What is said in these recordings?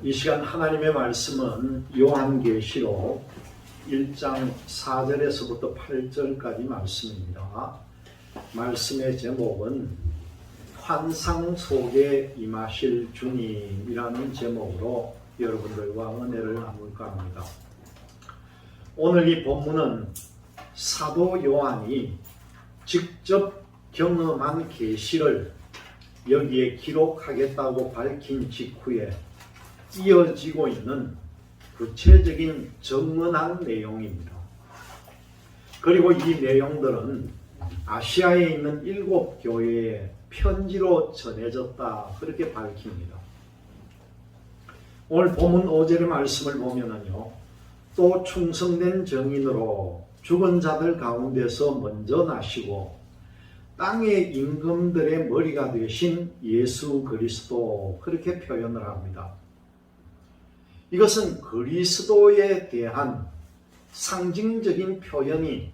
이 시간 하나님의 말씀은 요한계시록 1장 4절에서부터 8절까지 말씀입니다. 말씀의 제목은 환상 속에 임하실 주님이라는 제목으로 여러분들과 은혜를 나눌까 합니다. 오늘 이 본문은 사도 요한이 직접 경험한 계시를 여기에 기록하겠다고 밝힌 직후에 이어지고 있는 구체적인 정언한 내용입니다. 그리고 이 내용들은 아시아에 있는 7교회에 편지로 전해졌다 그렇게 밝힙니다. 오늘 본문 5절의 말씀을 보면은요, 또 충성된 정인으로 죽은 자들 가운데서 먼저 나시고 땅의 임금들의 머리가 되신 예수 그리스도, 그렇게 표현을 합니다. 이것은 그리스도에 대한 상징적인 표현이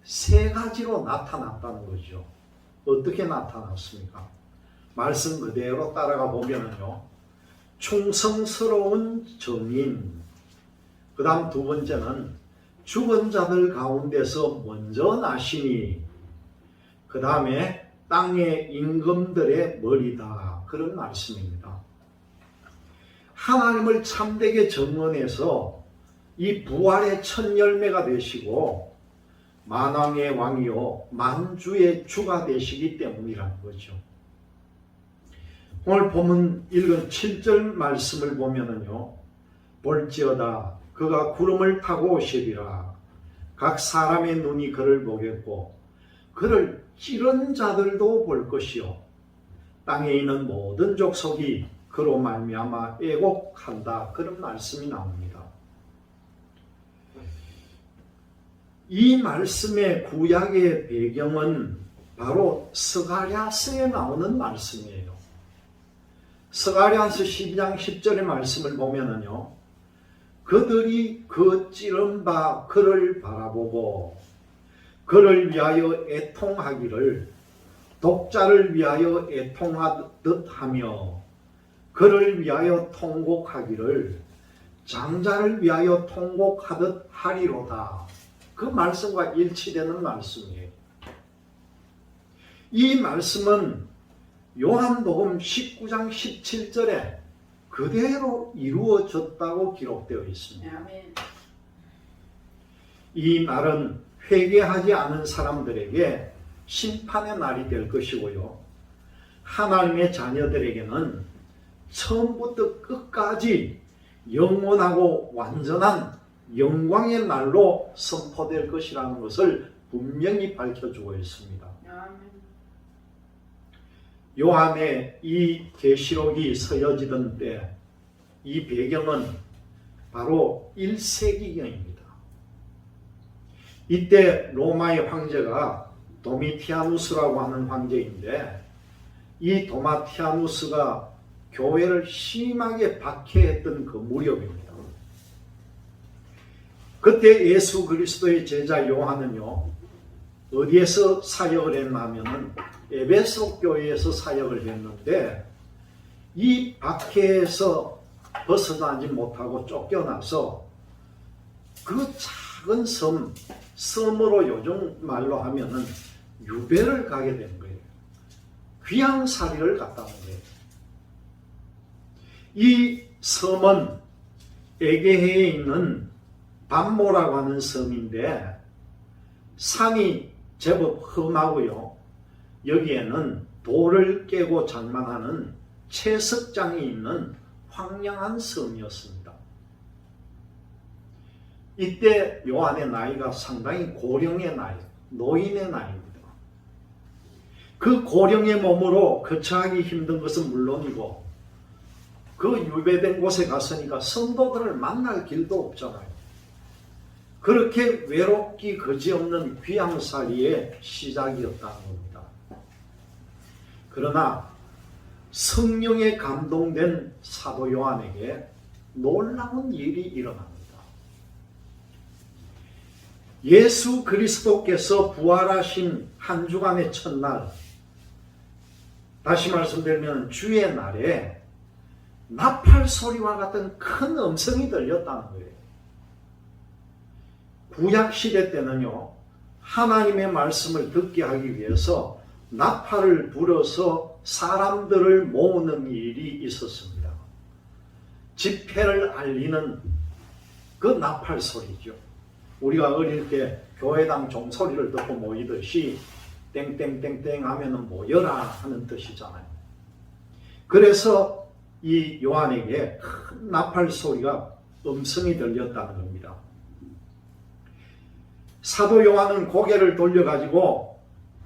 세 가지로 나타났다는 거죠. 어떻게 나타났습니까? 말씀 그대로 따라가 보면요, 충성스러운 정인, 그 다음 두 번째는 죽은 자들 가운데서 먼저 나시니, 그 다음에 땅의 임금들의 머리다, 그런 말씀입니다. 하나님을 참되게 정언해서 이 부활의 첫 열매가 되시고 만왕의 왕이요 만주의 주가 되시기 때문이라는 거죠. 오늘 본문 읽은 7절 말씀을 보면은요, 볼지어다 그가 구름을 타고 오시리라. 각 사람의 눈이 그를 보겠고 그를 찌른 자들도 볼 것이요 땅에 있는 모든 족속이 그로 말미암아 애곡한다, 그런 말씀이 나옵니다. 이 말씀의 구약의 배경은 바로 스가랴서에 나오는 말씀이에요. 스가랴서 12장 10절의 말씀을 보면은요, 그들이 그 찌른 바 그를 바라보고 그를 위하여 애통하기를 독자를 위하여 애통하듯 하며 그를 위하여 통곡하기를 장자를 위하여 통곡하듯 하리로다. 그 말씀과 일치되는 말씀이에요. 이 말씀은 요한복음 19장 17절에 그대로 이루어졌다고 기록되어 있습니다. 이 말은 회개하지 않은 사람들에게 심판의 날이 될 것이고요, 하나님의 자녀들에게는 처음부터 끝까지 영원하고 완전한 영광의 날로 선포될 것이라는 것을 분명히 밝혀주고 있습니다. 요한의 이 계시록이 서여지던 때, 이 배경은 바로 1세기경입니다. 이때 로마의 황제가 도미티아누스라고 하는 황제인데, 이 도마티아누스가 교회를 심하게 박해했던 그 무렵입니다. 그때 예수 그리스도의 제자 요한은요, 어디에서 사역을 했냐면은 에베소 교회에서 사역을 했는데, 이 박해에서 벗어나지 못하고 쫓겨나서 그 작은 섬으로 요즘 말로 하면은 유배를 가게 된 거예요. 귀양살이를 갔다 온 거예요. 이 섬은 에게해에 있는 밤모라고 하는 섬인데, 산이 제법 험하고요, 여기에는 돌을 깨고 장만하는 채석장이 있는 황량한 섬이었습니다. 이때 요한의 나이가 상당히 고령의 나이, 노인의 나이입니다. 그 고령의 몸으로 거처하기 힘든 것은 물론이고, 그 유배된 곳에 갔으니까 성도들을 만날 길도 없잖아요. 그렇게 외롭기 그지없는 귀양살이의 시작이었다는 겁니다. 그러나 성령에 감동된 사도 요한에게 놀라운 일이 일어납니다. 예수 그리스도께서 부활하신 한 주간의 첫날, 다시 말씀드리면 주의 날에 나팔 소리와 같은 큰 음성이 들렸다는 거예요. 구약 시대 때는요, 하나님의 말씀을 듣게 하기 위해서 나팔을 불어서 사람들을 모으는 일이 있었습니다. 집회를 알리는 그 나팔 소리죠. 우리가 어릴 때 교회당 종소리를 듣고 모이듯이 땡땡땡땡 하면은 모여라 하는 뜻이잖아요. 그래서 이 요한에게 큰 나팔 소리가 음성이 들렸다는 겁니다. 사도 요한은 고개를 돌려가지고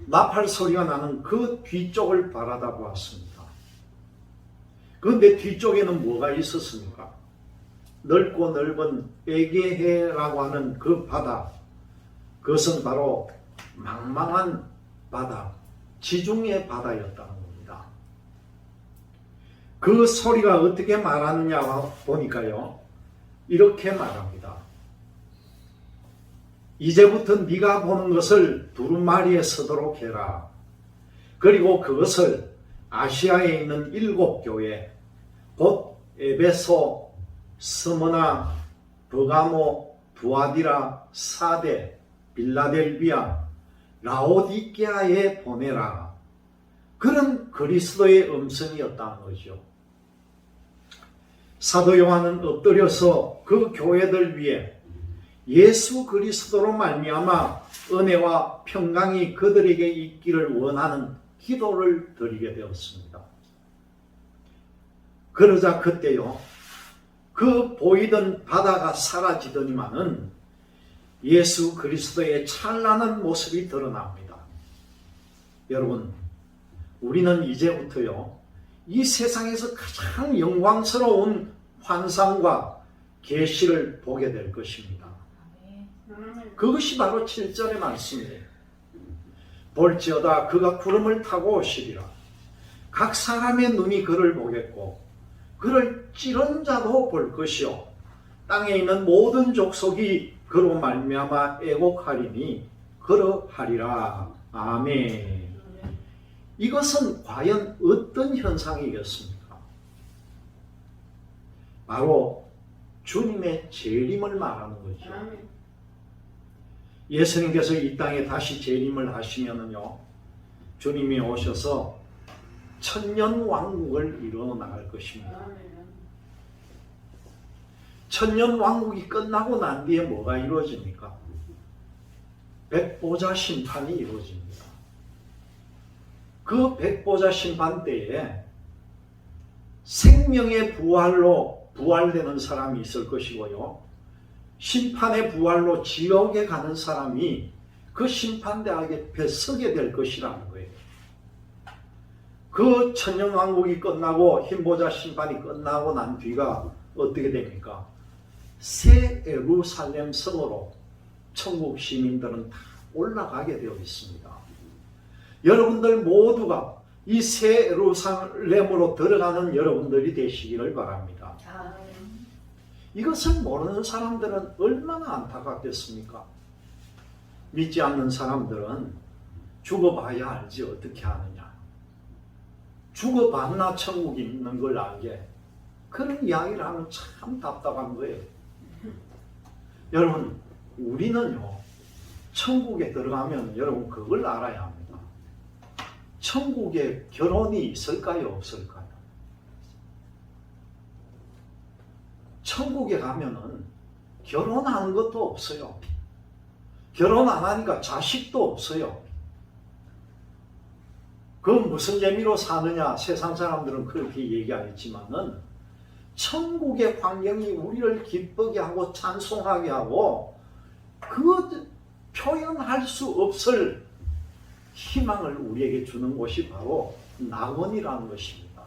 나팔 소리가 나는 그 뒤쪽을 바라다 보았습니다. 그런데 뒤쪽에는 뭐가 있었습니까? 넓고 넓은 에게해라고 하는 그 바다, 그것은 바로 망망한 바다, 지중해 바다였다는 겁니다. 그 소리가 어떻게 말하느냐 보니까요, 이렇게 말합니다. 이제부터 네가 보는 것을 두루마리에 서도록 해라. 그리고 그것을 아시아에 있는 7교회, 곧 에베소, 스무나, 버가모, 두아디라, 사데, 빌라델비아, 라오디게아에 보내라. 그런 그리스도의 음성이었다는 거죠. 사도 요한은 엎드려서 그 교회들 위해 예수 그리스도로 말미암아 은혜와 평강이 그들에게 있기를 원하는 기도를 드리게 되었습니다. 그러자 그때요, 그 보이던 바다가 사라지더니만은 예수 그리스도의 찬란한 모습이 드러납니다. 여러분, 우리는 이제부터요, 이 세상에서 가장 영광스러운 환상과 계시를 보게 될 것입니다. 그것이 바로 7절의 말씀이에요. 볼지어다 그가 구름을 타고 오시리라. 각 사람의 눈이 그를 보겠고 그를 찌른 자도 볼 것이요 땅에 있는 모든 족속이 그로 말미암아 애곡하리니 그러하리라. 아멘. 이것은 과연 어떤 현상이겠습니까? 바로 주님의 재림을 말하는 거죠. 예수님께서 이 땅에 다시 재림을 하시면은요, 주님이 오셔서 천년 왕국을 이루어 나갈 것입니다. 천년 왕국이 끝나고 난 뒤에 뭐가 이루어집니까? 백보자 심판이 이루어집니다. 그 백보자 심판 때에 생명의 부활로 부활되는 사람이 있을 것이고요, 심판의 부활로 지옥에 가는 사람이 그 심판대 앞에 서게 될 것이라는 거예요. 그 천년왕국이 끝나고 흰보자 심판이 끝나고 난 뒤가 어떻게 됩니까? 새 예루살렘 성으로 천국 시민들은 다 올라가게 되어 있습니다. 여러분들 모두가 이 새 예루살렘으로 들어가는 여러분들이 되시기를 바랍니다. 이것을 모르는 사람들은 얼마나 안타깝겠습니까? 믿지 않는 사람들은 죽어봐야 알지 어떻게 아느냐. 죽어봤나 천국이 있는 걸 알게. 그런 이야기를 하면 참 답답한 거예요. 여러분, 우리는요, 천국에 들어가면 여러분 그걸 알아야 합니다. 천국에 결혼이 있을까요, 없을까요? 천국에 가면은 결혼하는 것도 없어요. 결혼 안 하니까 자식도 없어요. 그건 무슨 재미로 사느냐, 세상 사람들은 그렇게 얘기하겠지만은 천국의 환경이 우리를 기쁘게 하고 찬송하게 하고 그 표현할 수 없을 희망을 우리에게 주는 곳이 바로 낙원이라는 것입니다.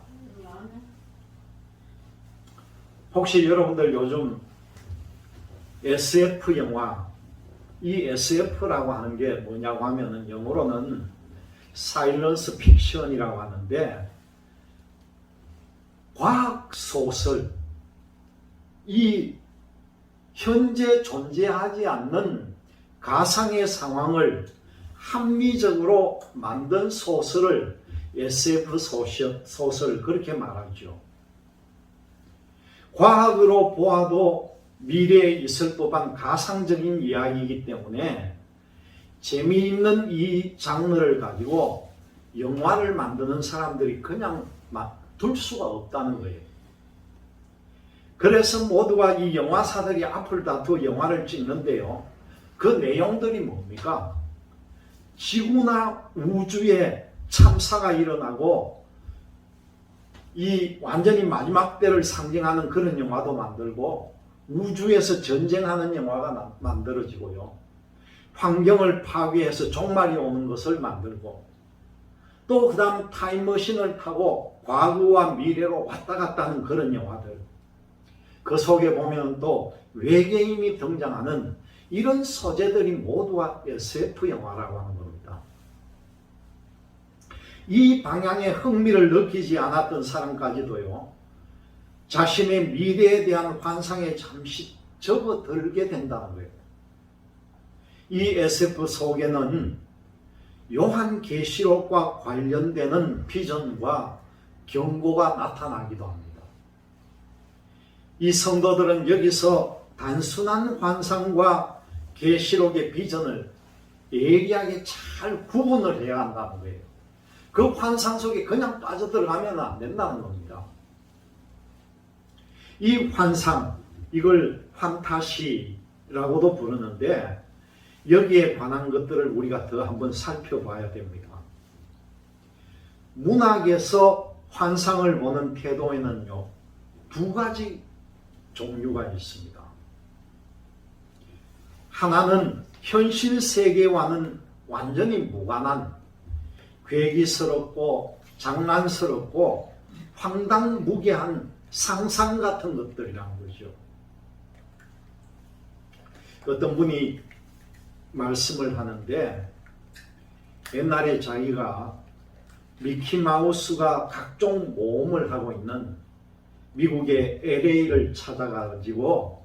혹시 여러분들 요즘 SF 영화, 이 SF라고 하는 게 뭐냐고 하면은 영어로는 사일런스 픽션이라고 하는데, 과학 소설, 이 현재 존재하지 않는 가상의 상황을 합리적으로 만든 소설을 SF 소설 그렇게 말하죠. 과학으로 보아도 미래에 있을 법한 가상적인 이야기이기 때문에 재미있는 이 장르를 가지고 영화를 만드는 사람들이 그냥 둘 수가 없다는 거예요. 그래서 모두가 이 영화사들이 앞을 다투어 영화를 찍는데요. 그 내용들이 뭡니까? 지구나 우주에 참사가 일어나고 이 완전히 마지막 때를 상징하는 그런 영화도 만들고, 우주에서 전쟁하는 영화가 만들어지고요. 환경을 파괴해서 종말이 오는 것을 만들고, 또 그 다음 타임머신을 타고 과거와 미래로 왔다 갔다 하는 그런 영화들. 그 속에 보면 또 외계인이 등장하는 이런 소재들이 모두가 SF 영화라고 하는 겁니다. 이 방향에 흥미를 느끼지 않았던 사람까지도요, 자신의 미래에 대한 환상에 잠시 접어들게 된다는 거예요. 이 SF 속에는 요한계시록과 관련되는 비전과 경고가 나타나기도 합니다. 이 성도들은 여기서 단순한 환상과 계시록의 비전을 예리하게 잘 구분을 해야 한다는 거예요. 그 환상 속에 그냥 빠져들어가면 안 된다는 겁니다. 이 환상, 이걸 판타시라고도 부르는데, 여기에 관한 것들을 우리가 더 한번 살펴봐야 됩니다. 문학에서 환상을 보는 태도에는요, 두 가지 종류가 있습니다. 하나는 현실 세계와는 완전히 무관한 괴기스럽고 장난스럽고 황당무계한 상상 같은 것들이라는 거죠. 어떤 분이 말씀을 하는데, 옛날에 자기가 미키마우스가 각종 모험을 하고 있는 미국의 LA를 찾아가지고,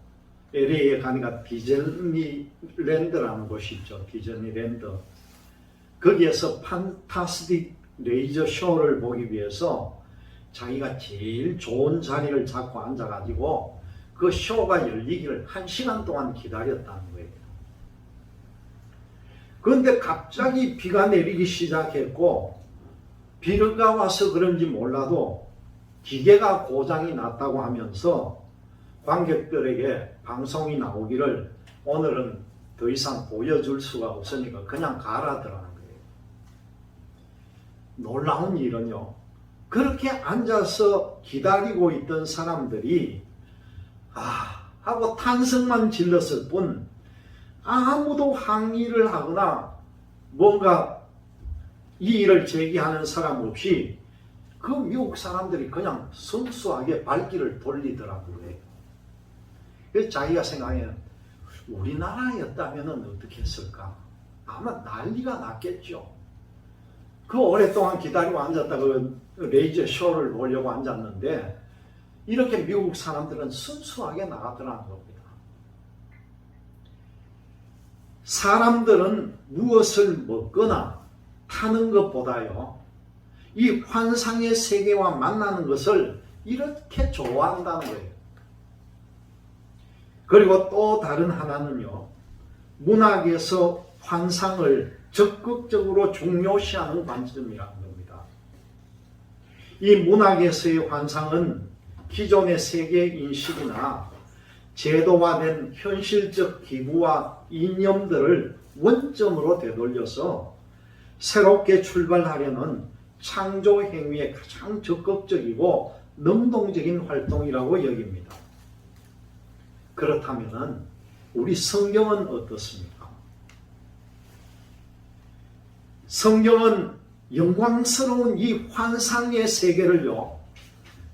LA에 가니까 디즈니랜드라는 곳이 있죠. 디즈니랜드. 거기에서 판타스틱 레이저 쇼를 보기 위해서 자기가 제일 좋은 자리를 잡고 앉아가지고 그 쇼가 열리기를 1시간 동안 기다렸다는 거예요. 그런데 갑자기 비가 내리기 시작했고, 비가 와서 그런지 몰라도 기계가 고장이 났다고 하면서 관객들에게 방송이 나오기를 오늘은 더 이상 보여줄 수가 없으니까 그냥 가라더라는 거예요. 놀라운 일은요, 그렇게 앉아서 기다리고 있던 사람들이 하고 탄성만 질렀을 뿐 아무도 항의를 하거나 뭔가 이의를 제기하는 사람 없이 그 미국 사람들이 그냥 순수하게 발길을 돌리더라고요. 그래서 자기가 생각해요. 우리나라였다면 어떻게 했을까? 아마 난리가 났겠죠. 그 오랫동안 기다리고 앉았다가 레이저 쇼를 보려고 앉았는데, 이렇게 미국 사람들은 순수하게 나가더라는 겁니다. 사람들은 무엇을 먹거나 타는 것보다요, 이 환상의 세계와 만나는 것을 이렇게 좋아한다는 거예요. 그리고 또 다른 하나는요, 문학에서 환상을 적극적으로 중요시하는 관점이라는 겁니다. 이 문학에서의 환상은 기존의 세계 인식이나 제도화된 현실적 기구와 이념들을 원점으로 되돌려서 새롭게 출발하려는 창조 행위에 가장 적극적이고 능동적인 활동이라고 여깁니다. 그렇다면 우리 성경은 어떻습니까? 성경은 영광스러운 이 환상의 세계를요,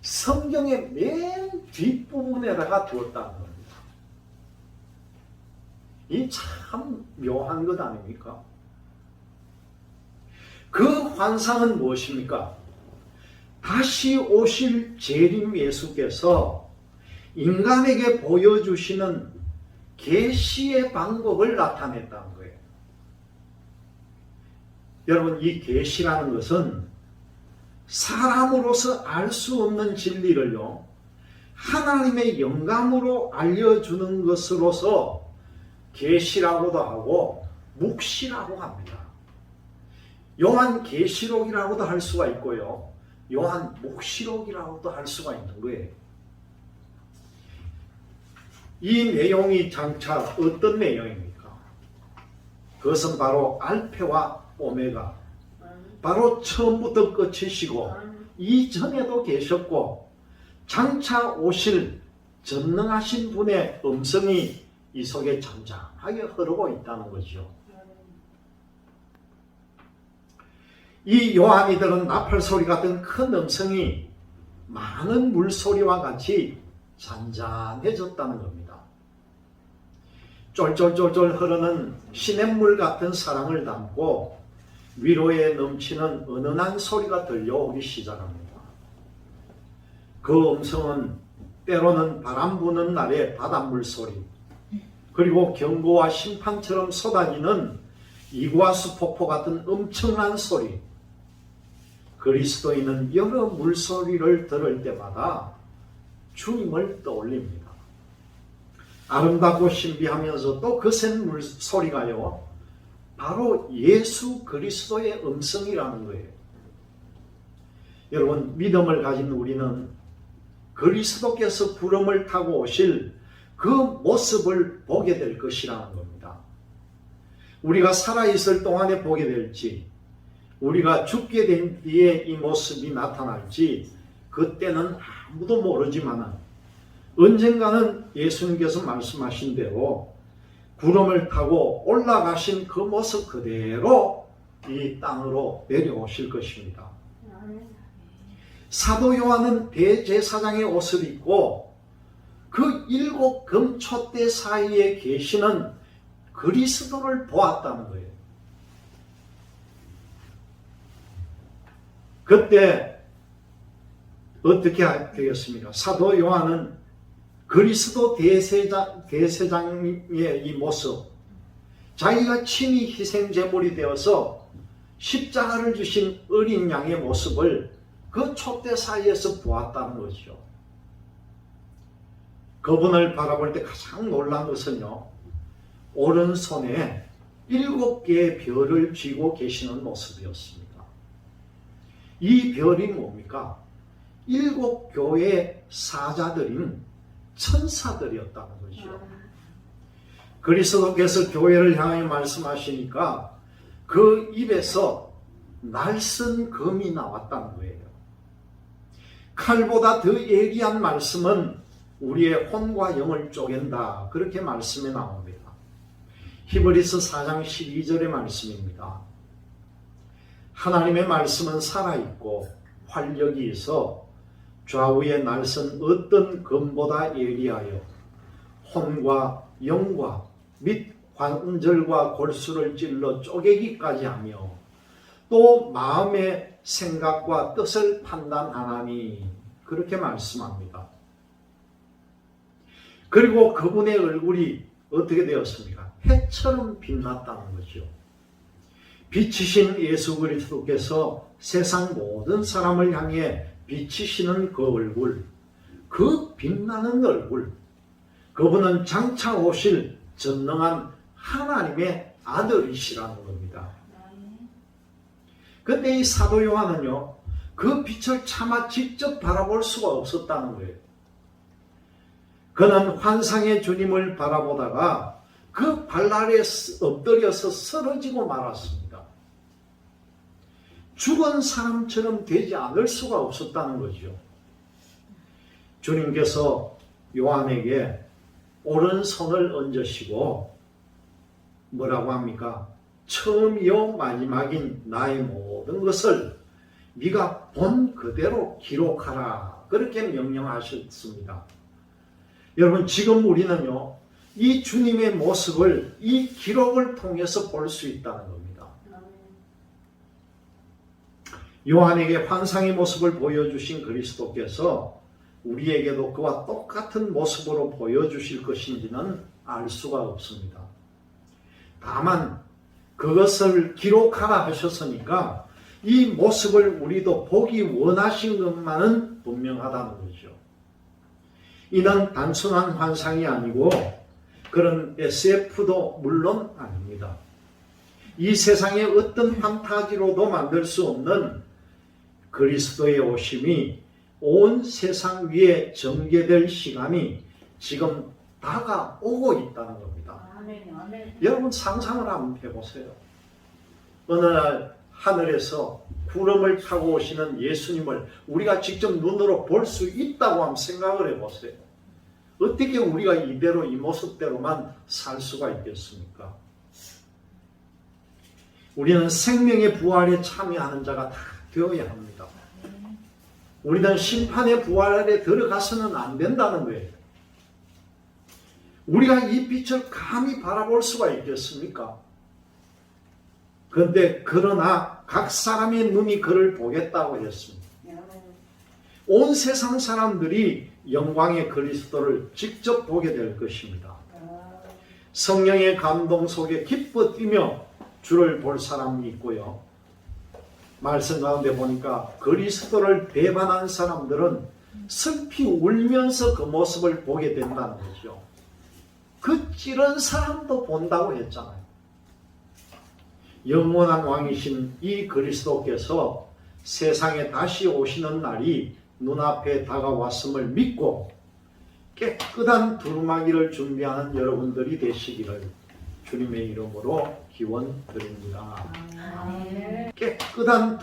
성경의 맨 뒷부분에다가 두었다는 겁니다. 이 참 묘한 것 아닙니까? 그 환상은 무엇입니까? 다시 오실 재림 예수께서 인간에게 보여주시는 계시의 방법을 나타냈다는 거예요. 여러분, 이 계시라는 것은 사람으로서 알 수 없는 진리를요, 하나님의 영감으로 알려주는 것으로서 계시라고도 하고 묵시라고 합니다. 요한 계시록이라고도 할 수가 있고요, 요한 묵시록이라고도 할 수가 있는 거예요. 이 내용이 장차 어떤 내용입니까? 그것은 바로 알페와 오메가, 바로 처음부터 끝이시고 이전에도 계셨고 장차 오실 전능하신 분의 음성이 이 속에 잠잠하게 흐르고 있다는 거죠. 이 요한이 들은 나팔소리 같은 큰 음성이 많은 물소리와 같이 잔잔해졌다는 겁니다. 쫄쫄쫄쫄 흐르는 시냇물 같은 사랑을 담고 위로에 넘치는 은은한 소리가 들려오기 시작합니다. 그 음성은 때로는 바람 부는 날의 바닷물 소리, 그리고 경고와 심판처럼 쏟아지는 이구아수 폭포 같은 엄청난 소리, 그리스도인은 여러 물소리를 들을 때마다 주님을 떠올립니다. 아름답고 신비하면서 또 거센 물소리가요, 바로 예수 그리스도의 음성이라는 거예요. 여러분, 믿음을 가진 우리는 그리스도께서 구름을 타고 오실 그 모습을 보게 될 것이라는 겁니다. 우리가 살아있을 동안에 보게 될지, 우리가 죽게 된 뒤에 이 모습이 나타날지 그때는 아무도 모르지만 언젠가는 예수님께서 말씀하신 대로 구름을 타고 올라가신 그 모습 그대로 이 땅으로 내려오실 것입니다. 사도 요한은 대제사장의 옷을 입고 그 7 금촛대 사이에 계시는 그리스도를 보았다는 거예요. 그때 어떻게 되겠습니까? 사도 요한은 그리스도 대제사장의 이 모습, 자기가 친히 희생제물이 되어서 십자가를 주신 어린 양의 모습을 그 촛대 사이에서 보았다는 거죠. 그분을 바라볼 때 가장 놀란 것은요, 오른손에 7개의 별을 쥐고 계시는 모습이었습니다. 이 별이 뭡니까? 7 교회 사자들인 천사들이었다는 거죠. 그리스도께서 교회를 향하여 말씀하시니까 그 입에서 날선 검이 나왔다는 거예요. 칼보다 더 예리한 말씀은 우리의 혼과 영을 쪼갠다, 그렇게 말씀에 나옵니다. 히브리서 4장 12절의 말씀입니다. 하나님의 말씀은 살아있고 활력이 있어 좌우의 날선 어떤 검보다 예리하여 혼과 영과 및 관절과 골수를 찔러 쪼개기까지 하며 또 마음의 생각과 뜻을 판단하나니, 그렇게 말씀합니다. 그리고 그분의 얼굴이 어떻게 되었습니까? 해처럼 빛났다는 거죠. 빛이신 예수 그리스도께서 세상 모든 사람을 향해 비치시는 그 얼굴, 그 빛나는 얼굴, 그분은 장차 오실 전능한 하나님의 아들이시라는 겁니다. 그런데 이 사도 요한은요, 그 빛을 차마 직접 바라볼 수가 없었다는 거예요. 그는 환상의 주님을 바라보다가 그 발 아래 엎드려서 쓰러지고 말았습니다. 죽은 사람처럼 되지 않을 수가 없었다는 거죠. 주님께서 요한에게 오른손을 얹으시고 뭐라고 합니까? 처음이요 마지막인 나의 모든 것을 네가 본 그대로 기록하라, 그렇게 명령하셨습니다. 여러분, 지금 우리는요, 이 주님의 모습을 이 기록을 통해서 볼 수 있다는 겁니다. 요한에게 환상의 모습을 보여주신 그리스도께서 우리에게도 그와 똑같은 모습으로 보여주실 것인지는 알 수가 없습니다. 다만 그것을 기록하라 하셨으니까 이 모습을 우리도 보기 원하신 것만은 분명하다는 거죠. 이는 단순한 환상이 아니고 그런 SF도 물론 아닙니다. 이 세상의 어떤 판타지로도 만들 수 없는 그리스도의 오심이 온 세상 위에 전개될 시간이 지금 다가오고 있다는 겁니다. 여러분 상상을 한번 해보세요. 어느 날 하늘에서 구름을 타고 오시는 예수님을 우리가 직접 눈으로 볼 수 있다고 한번 생각을 해보세요. 어떻게 우리가 이대로 이 모습대로만 살 수가 있겠습니까? 우리는 생명의 부활에 참여하는 자가 다 되어야 합니다. 우리는 심판의 부활에 들어가서는 안 된다는 거예요. 우리가 이 빛을 감히 바라볼 수가 있겠습니까? 그런데 그러나 각 사람의 눈이 그를 보겠다고 했습니다. 온 세상 사람들이 영광의 그리스도를 직접 보게 될 것입니다. 성령의 감동 속에 기뻐 뛰며 주를 볼 사람이 있고요. 말씀 가운데 보니까 그리스도를 배반한 사람들은 슬피 울면서 그 모습을 보게 된다는 거죠. 그 찌른 사람도 본다고 했잖아요. 영원한 왕이신 이 그리스도께서 세상에 다시 오시는 날이 눈앞에 다가왔음을 믿고 깨끗한 두루마기를 준비하는 여러분들이 되시기를 주님의 이름으로 기원드립니다. 깨끗한